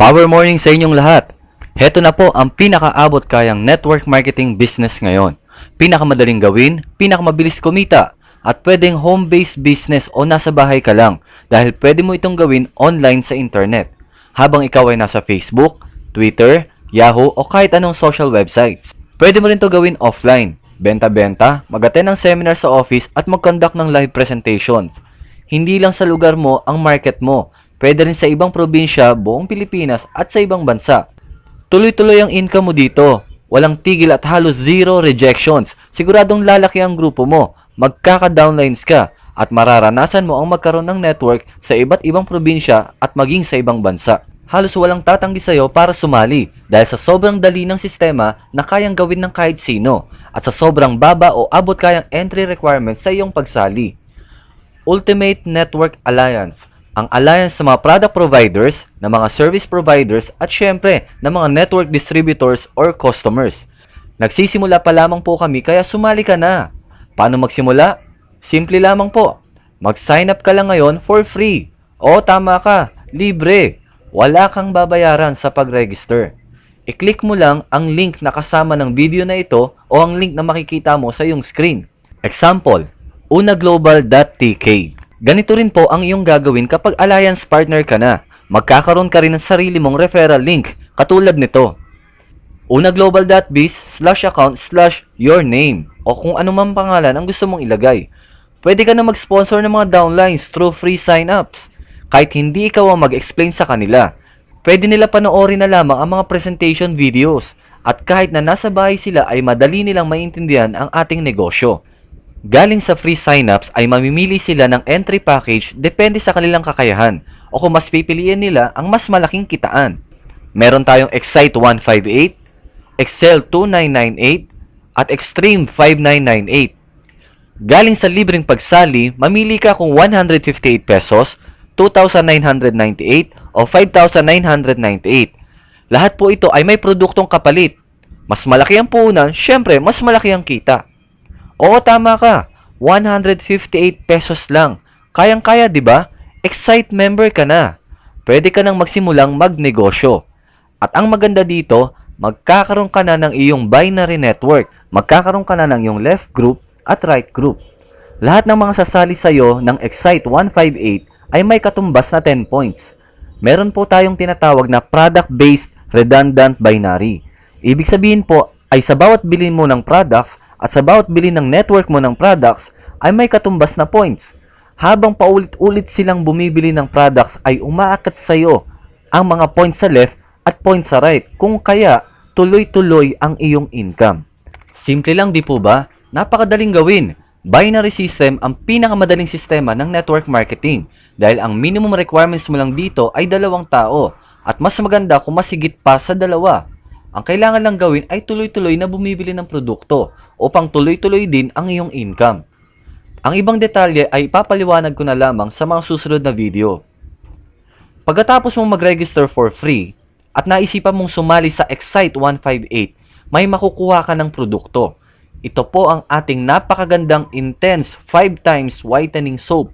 Power morning sa inyong lahat. Heto na po ang pinakaabot kayang network marketing business ngayon. Pinakamadaling gawin, pinakamabilis kumita, at pwedeng home-based business o nasa bahay ka lang dahil pwede mo itong gawin online sa internet. Habang ikaw ay nasa Facebook, Twitter, Yahoo o kahit anong social websites. Pwede mo rin to gawin offline, benta-benta, mag-attend ng seminar sa office at mag-conduct ng live presentations. Hindi lang sa lugar mo ang market mo. Pwede rin sa ibang probinsya, buong Pilipinas at sa ibang bansa. Tuloy-tuloy ang income mo dito. Walang tigil at halos zero rejections. Siguradong lalaki ang grupo mo. Magkaka-downlines ka at mararanasan mo ang magkaroon ng network sa iba't ibang probinsya at maging sa ibang bansa. Halos walang tatanggi sa'yo para sumali dahil sa sobrang dali ng sistema na kayang gawin ng kahit sino at sa sobrang baba o abot kayang entry requirements sa iyong pagsali. Ultimate Network Alliance, ang alliance sa mga product providers, ng mga service providers at syempre ng mga network distributors or customers. Nagsisimula pa lamang po kami kaya sumali ka na. Paano magsimula? Simple lamang po. Mag-sign up ka lang ngayon for free. O tama ka, libre. Wala kang babayaran sa pag-register. I-click mo lang ang link na kasama ng video na ito o ang link na makikita mo sa iyong screen. Example, unaglobal.tk. Ganito rin po ang iyong gagawin kapag alliance partner ka na. Magkakaroon ka rin ng sarili mong referral link katulad nito. unaglobal.biz/account/yourname o kung anumang pangalan ang gusto mong ilagay. Pwede ka na mag-sponsor ng mga downlines through free sign-ups. Kahit hindi ikaw ang mag-explain sa kanila, pwede nila panoorin na lamang ang mga presentation videos at kahit na nasa bahay sila ay madali nilang maintindihan ang ating negosyo. Galing sa free sign-ups ay mamimili sila ng entry package depende sa kanilang kakayahan o kung mas pipiliin nila ang mas malaking kitaan. Meron tayong Excite 158, Excel 2998 at Extreme 5998. Galing sa libreng pagsali, mamili ka kung 158 pesos, 2,998 o 5,998. Lahat po ito ay may produktong kapalit. Mas malaki ang puhunan, syempre mas malaki ang kita. Oo, tama ka. 158 pesos lang. Kayang-kaya, 'di ba? Excite member ka na. Pwede ka nang magsimulang magnegosyo. At ang maganda dito, magkakaroon ka na ng iyong binary network. Magkakaroon ka na ng iyong left group at right group. Lahat ng mga sasali sa iyo ng Excite 158 ay may katumbas na 10 points. Meron po tayong tinatawag na product-based redundant binary. Ibig sabihin po ay sa bawat bilhin mo ng products at sa bawat bili ng network mo ng products ay may katumbas na points. Habang paulit-ulit silang bumibili ng products ay umaakat sa iyo ang mga points sa left at points sa right. Kung kaya, tuloy-tuloy ang iyong income. Simple lang, di po ba? Napakadaling gawin. Binary system ang pinakamadaling sistema ng network marketing dahil ang minimum requirements mo lang dito ay 2 tao at mas maganda kung mas higit pa sa 2. Ang kailangan lang gawin ay tuloy-tuloy na bumibili ng produkto upang tuloy-tuloy din ang iyong income. Ang ibang detalye ay ipapaliwanag ko na lamang sa mga susunod na video. Pagkatapos mong mag-register for free at naisipan mong sumali sa Excite 158, may makukuha ka ng produkto. Ito po ang ating napakagandang intense 5 times whitening soap.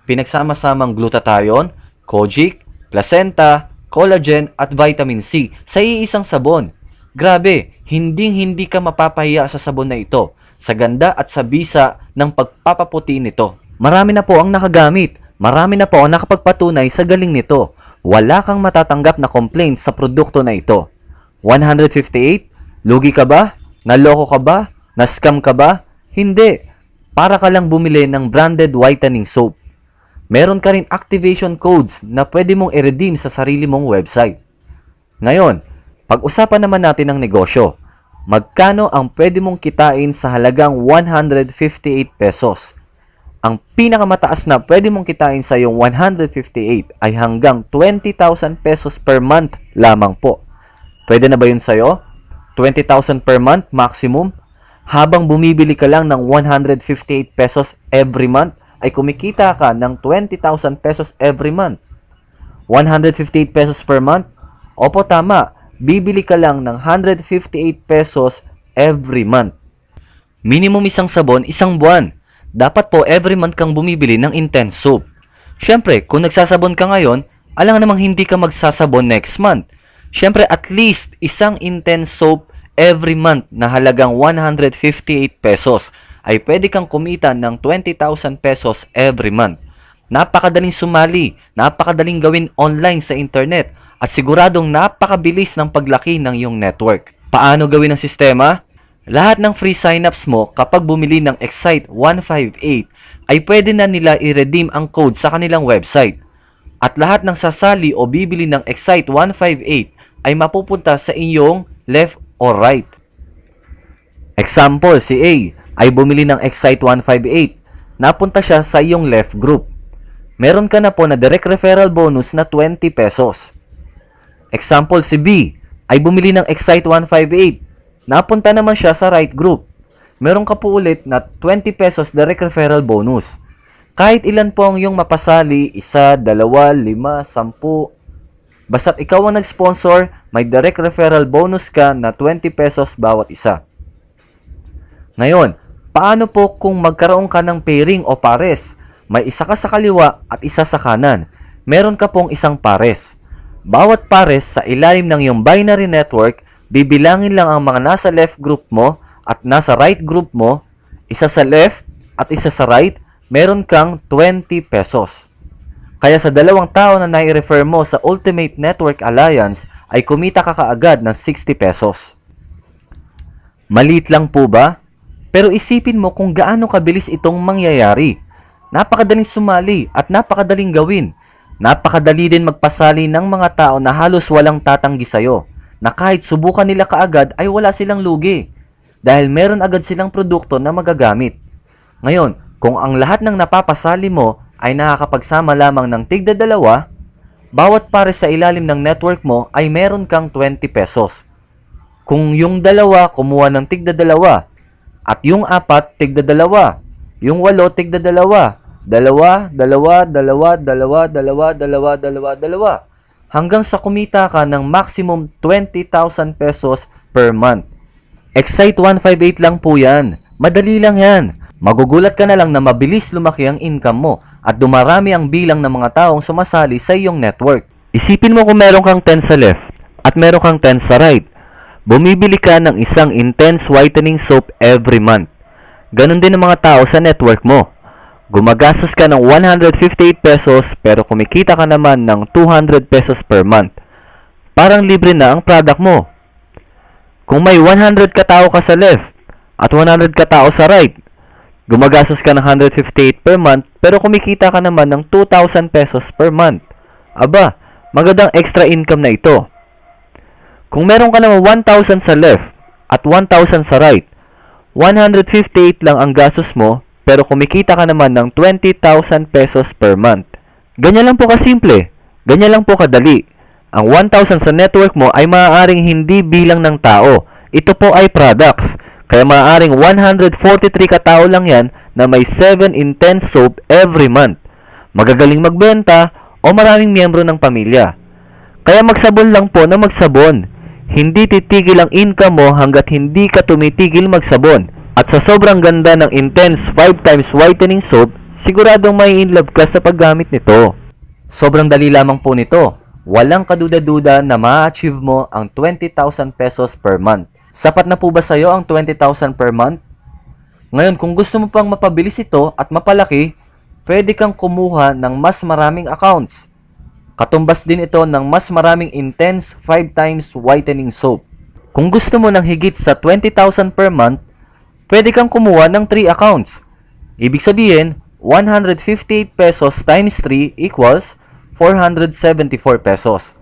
Pinagsama-samang glutathione, kojic, placenta, collagen at vitamin C sa iisang sabon. Grabe, hinding-hindi ka mapapahiya sa sabon na ito, sa ganda at sa bisa ng pagpapaputi nito. Marami na po ang nakagamit, marami na po ang nakapagpatunay sa galing nito. Wala kang matatanggap na complaints sa produkto na ito. 158? Lugi ka ba? Naloko ka ba? Na-scam ka ba? Hindi. Para ka lang bumili ng branded whitening soap. Meron ka rin activation codes na pwede mong i-redeem sa sarili mong website. Ngayon, pag-usapan naman natin ang negosyo. Magkano ang pwede mong kitain sa halagang 158 pesos? Ang pinakamataas na pwede mong kitain sa iyong 158 ay hanggang 20,000 pesos per month lamang po. Pwede na ba yun sa'yo? 20,000 per month maximum? Habang bumibili ka lang ng 158 pesos every month, ay kumikita ka ng 20,000 pesos every month. 158 pesos per month? Opo, tama. Bibili ka lang ng 158 pesos every month. Minimum isang sabon, isang buwan. Dapat po every month kang bumibili ng intense soap. Syempre, kung nagsasabon ka ngayon, Alam namang hindi ka magsasabon next month. Siyempre, at least isang intense soap every month na halagang 158 pesos ay pwede kang kumita ng 20,000 pesos every month. Napakadaling sumali, napakadaling gawin online sa internet, at siguradong napakabilis ng paglaki ng iyong network. Paano gawin ang sistema? Lahat ng free signups mo kapag bumili ng Excite 158 ay pwede na nila i-redeem ang code sa kanilang website. At lahat ng sasali o bibili ng Excite 158 ay mapupunta sa inyong left or right. Example, si A ay bumili ng Excite 158. Napunta siya sa iyong left group. Meron ka na po na direct referral bonus na 20 pesos. Example, si B ay bumili ng Excite 158. Napunta naman siya sa right group. Meron ka po ulit na 20 pesos direct referral bonus. Kahit ilan po ang iyong mapasali, 1, 2, 5, 10. Basta't ikaw ang nag-sponsor, may direct referral bonus ka na 20 pesos bawat isa. Ngayon, paano po kung magkaroon ka ng pairing o pares? May isa ka sa kaliwa at isa sa kanan. Meron ka pong isang pares. Bawat pares sa ilalim ng iyong binary network, bibilangin lang ang mga nasa left group mo at nasa right group mo. Isa sa left at isa sa right, meron kang 20 pesos. Kaya sa dalawang tao na nai-refer mo sa Ultimate Network Alliance, ay kumita ka kaagad ng 60 pesos. Maliit lang po ba? Pero isipin mo kung gaano kabilis itong mangyayari. Napakadaling sumali at napakadaling gawin. Napakadali din magpasali ng mga tao na halos walang tatanggi sa'yo, na kahit subukan nila kaagad ay wala silang lugi, dahil meron agad silang produkto na magagamit. Ngayon, kung ang lahat ng napapasali mo ay nakakapagsama lamang ng tigda-dalawa, bawat pares sa ilalim ng network mo ay meron kang 20 pesos. Kung yung dalawa kumuha ng tigda-dalawa, at yung 4 tigda-dalawa, yung 8 tigda-dalawa, dalawa, hanggang sa kumita ka ng maximum 20,000 pesos per month. Excite 158 lang po yan. Madali lang yan. Magugulat ka na lang na mabilis lumaki ang income mo at dumarami ang bilang ng mga taong sumasali sa iyong network. Isipin mo kung meron kang 10 sa left at meron kang 10 sa right. Bumibili ka ng isang intense whitening soap every month. Ganon din ang mga tao sa network mo. Gumagastos ka ng 158 pesos pero kumikita ka naman ng 200 pesos per month. Parang libre na ang product mo. Kung may 100 katao ka sa left at 100 katao sa right, gumagastos ka ng 158 per month pero kumikita ka naman ng 2,000 pesos per month. Aba, magandang extra income na ito. Kung meron ka naman 1,000 sa left at 1,000 sa right, 158 lang ang gastos mo pero kumikita ka naman ng 20,000 pesos per month. Ganyan lang po kasimple. Ganyan lang po kadali. Ang 1,000 sa network mo ay maaaring hindi bilang ng tao. Ito po ay products. Kaya maaaring 143 katao lang yan na may 7 intense soap every month. Magagaling magbenta o maraming miyembro ng pamilya. Kaya magsabon lang po na magsabon. Hindi titigil ang income mo hanggat hindi ka tumitigil magsabon. At sa sobrang ganda ng intense 5 times whitening soap, siguradong may in love ka sa paggamit nito. Sobrang dali lamang po nito. Walang kaduda-duda na ma-achieve mo ang 20,000 pesos per month. Sapat na po ba sa'yo ang 20,000 per month? Ngayon, kung gusto mo pang mapabilis ito at mapalaki, pwede kang kumuha ng mas maraming accounts. Katumbas din ito ng mas maraming intense 5 times whitening soap. Kung gusto mo ng higit sa 20,000 per month, pwede kang kumuha ng 3 accounts. Ibig sabihin, 158 pesos times 3 equals 474 pesos.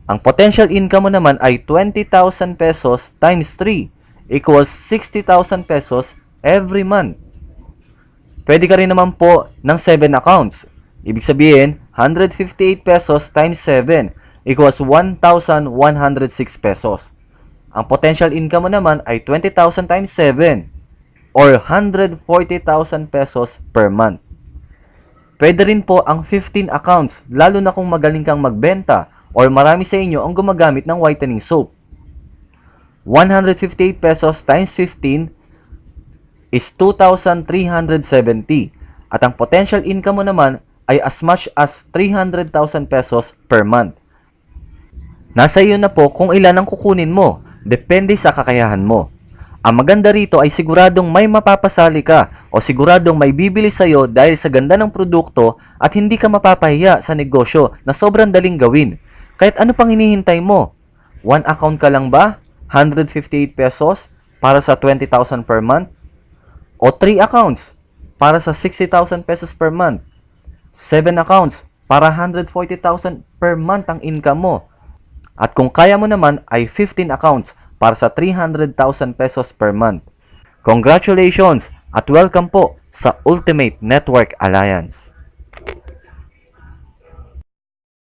Ang potential income mo naman ay 20,000 pesos times 3 equals 60,000 pesos every month. Pwede ka rin naman po ng 7 accounts. Ibig sabihin, 158 pesos times 7 equals 1,106 pesos. Ang potential income mo naman ay 20,000 times 7 or 140,000 pesos per month. Pwede rin po ang 15 accounts, lalo na kung magaling kang magbenta or marami sa inyo ang gumagamit ng whitening soap. 158 pesos times 15 is 2,370 at ang potential income mo naman ay as much as 300,000 pesos per month. Nasa iyo na po kung ilan ang kukunin mo, depende sa kakayahan mo. Ang maganda rito ay siguradong may mapapasali ka o siguradong may bibili sa'yo dahil sa ganda ng produkto at hindi ka mapapahiya sa negosyo na sobrang daling gawin. Kahit ano pang hinihintay mo? One account ka lang ba? 158 pesos para sa 20,000 per month? O 3 accounts para sa 60,000 pesos per month? 7 accounts para 140,000 per month ang income mo? At kung kaya mo naman ay 15 accounts para sa 300,000 pesos per month. Congratulations at welcome po sa Ultimate Network Alliance.